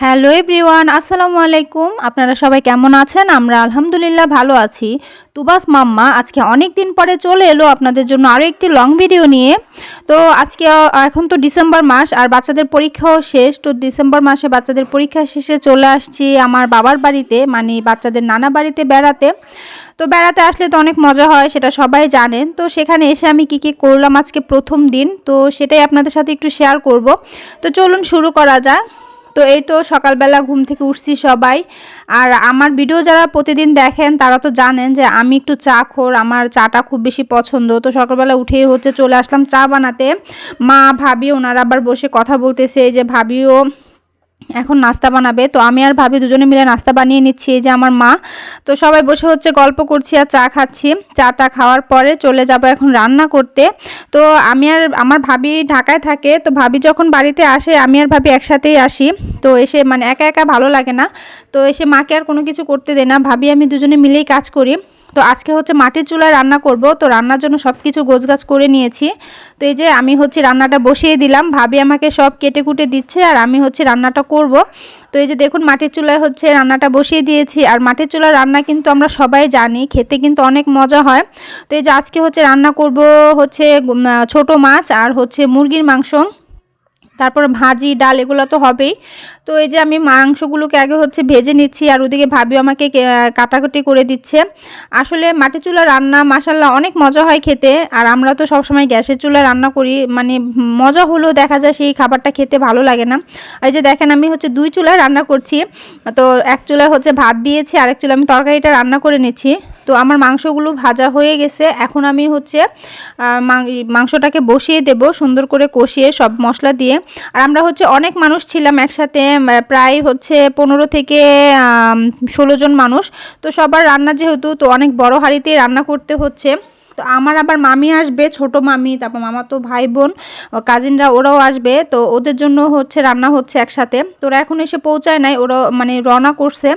Hello everyone, আসসালামু আলাইকুম। আপনারা সবাই কেমন আছেন? আমরা আলহামদুলিল্লাহ ভালো আছি। তুবাস মাম্মা আজকে অনেক দিন পরে চলে এলো আপনাদের জন্য আরও একটি লং ভিডিও নিয়ে। তো আজকে এখন তো ডিসেম্বর মাস আর বাচ্চাদের পরীক্ষাও শেষ। তো ডিসেম্বর মাসে বাচ্চাদের পরীক্ষা শেষে চলে আসছি আমার বাবার বাড়িতে, মানে বাচ্চাদের নানা বাড়িতে বেড়াতে। তো বেড়াতে আসলে তো অনেক মজা হয়, সেটা সবাই জানেন। তো সেখানে এসে আমি কী করলাম আজকে প্রথম দিন, তো সেটাই আপনাদের সাথে একটু শেয়ার করব। তো চলুন শুরু করা যাক। তো এই তো সকালবেলা ঘুম থেকে উঠছি সবাই। আর আমার ভিডিও যারা প্রতিদিন দেখেন তারা তো জানেন যে আমি একটু চা খোর, আমার চাটা খুব বেশি পছন্দ। তো সকালবেলা উঠেই চলে আসলাম চা বানাতে। মা ভাবি ওনারা আবার বসে কথা বলতেছে, এই যে ভাবিও এখন নাস্তা বানাবে। তো আমি আর ভাবি দুজনে মিলে নাস্তা বানিয়ে নিচ্ছি, এই যে আমার মা। তো সবাই বসে গল্প করছি আর চা খাচ্ছি। চাটা খাওয়ার পরে চলে যাব এখন রান্না করতে। তো আমি আর আমার ভাবি ঢাকায় থাকে, তো ভাবি যখন বাড়িতে আসে আমি আর ভাবি একসাথেই আসি। তো এসে মানে একা একা ভালো লাগে না, তো এসে মাকে আর কোনো কিছু করতে দেয় না, ভাবি আমি দুজনে মিলেই কাজ করি। তো আজকে মাটির চুলায় রান্না করব। তো রান্নার জন্য সব কিছু গোছগাছ করে নিয়েছি। তো এই যে আমি রান্নাটা বসিয়ে দিলাম, ভাবি আমাকে সব কেটে কুটে দিচ্ছে আর আমি রান্নাটা করব। তো এই যে দেখুন মাটির চুলায় রান্নাটা বসিয়ে দিয়েছি। আর মাটির চুলার রান্না কিন্তু আমরা সবাই জানি, খেতে কিন্তু অনেক মজা হয়। তো এই যে আজকে রান্না করব ছোট মাছ আর মুরগির মাংস, তারপর ভাজি ডাল এগুলো তো হবেই। তো এই যে আমি মাংসগুলোকে আগে ভেজে নিচ্ছি আর ওদিকে ভাবিও আমাকে কাটাকুটি করে দিচ্ছে। আসলে মাটির চুলা রান্না মাশাল্লাহ অনেক মজা হয় খেতে। আর আমরা তো সবসময় গ্যাসের চুলায় রান্না করি, মানে মজা হলেও দেখা যায় সেই খাবারটা খেতে ভালো লাগে না। আর এই যে দেখেন আমি দুই চুলায় রান্না করছি। তো এক চুলায় ভাত দিয়েছি, আরেক চুলায় আমি তরকারিটা রান্না করে নিচ্ছি। তো আমার মাংসগুলো ভাজা হয়ে গেছে, এখন আমি মাংসটাকে বসিয়ে দেব সুন্দর করে কষিয়ে সব মশলা দিয়ে। আর আমরা অনেক মানুষ ছিলাম একসাথে, প্রায় 15 থেকে 16 জন মানুষ। তো সবার রান্না যেহেতু, তো অনেক বড় হাঁড়িতেই রান্না করতে হচ্ছে। তো আমার আবার মামি আসবে, ছোট মামি, তারপর মামা তো ভাই বোন কাজিনরা ওরাও আসবে। তো ওদের জন্য রান্না হচ্ছে একসাথে। তো ওরা এখন এসে পৌঁছায় নাই, ওরা মানে রওনা করছে,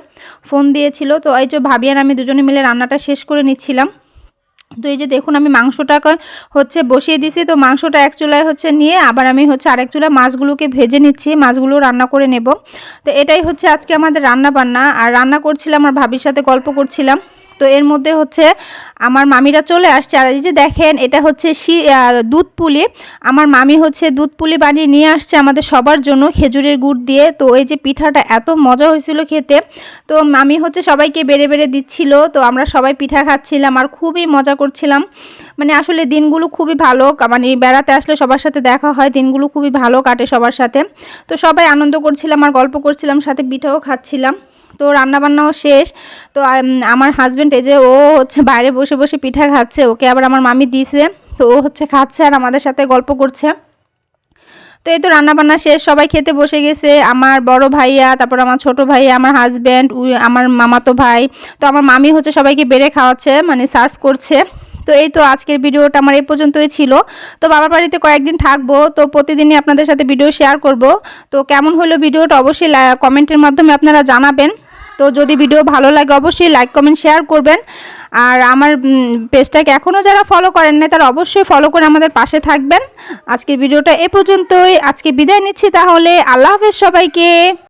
ফোন দিয়েছিল। তো এই যে ভাবি আর আমি দুজনে মিলে রান্নাটা শেষ করে নিচ্ছিলাম। তো এই যে দেখুন আমি মাংসটাকে বসিয়ে দিছি। তো মাংসটা এক চুলায় নিয়ে আবার আমি আরেক চুলায় মাছগুলোকে ভেজে নিচ্ছি, মাছগুলো রান্না করে নেব। তো এটাই আজকে আমাদের রান্না বান্না। আর রান্না করছিলাম আর ভাবির সাথে গল্প করছিলাম। তো এর মধ্যে আমার মামিরা চলে আসছে। আর এই যে দেখেন এটা দুধ পুলি। আমার মামি দুধ পুলি বানিয়ে নিয়ে আসছে আমাদের সবার জন্য খেজুরের গুড় দিয়ে। তো এই যে পিঠাটা এত মজা হয়েছিল খেতে। তো মামি সবাইকে বেড়ে বেড়ে দিচ্ছিল। তো আমরা সবাই পিঠা খাচ্ছিলাম আর খুবই মজা করছিলাম। মানে আসলে দিনগুলো খুবই ভালো, মানে বেড়াতে আসলে সবার সাথে দেখা হয়, দিনগুলো খুবই ভালো কাটে সবার সাথে। তো সবাই আনন্দ করছিলাম আর গল্প করছিলাম, সাথে পিঠাও খাচ্ছিলাম। তো রান্নাবান্নাও শেষ। তো আমার হাজব্যান্ড এই যে ও বাইরে বসে বসে পিঠা খাচ্ছে, ওকে আবার আমার মামি দিয়েছে। তো ও খাচ্ছে আর আমাদের সাথে গল্প করছে। তো এই তো রান্নাবান্না শেষ, সবাই খেতে বসে গেছে। আমার বড় ভাইয়া, তারপর আমার ছোট ভাইয়া, আমার হাজব্যান্ড, আমার মামাতো ভাই। তো আমার মামি সবাইকে বেড়ে খাওয়াচ্ছে, মানে সার্ভ করছে। তো এই তো আজকের ভিডিওটা আমার এই পর্যন্তই ছিল। তো বাবার বাড়িতে কয়েকদিন থাকবো, তো প্রতিদিনই আপনাদের সাথে ভিডিও শেয়ার করব। তো কেমন হলো ভিডিওটা অবশ্যই কমেন্টের মাধ্যমে আপনারা জানাবেন। তো যদি ভিডিও ভালো লাগে অবশ্যই লাইক কমেন্ট শেয়ার করবেন। আর আমার পেজটাকে এখনও যারা ফলো করেন না তারা অবশ্যই ফলো করে আমাদের পাশে থাকবেন। আজকের ভিডিওটা এ পর্যন্তই, আজকে বিদায় নিচ্ছি তাহলে। আল্লাহ হাফেজ সবাইকে।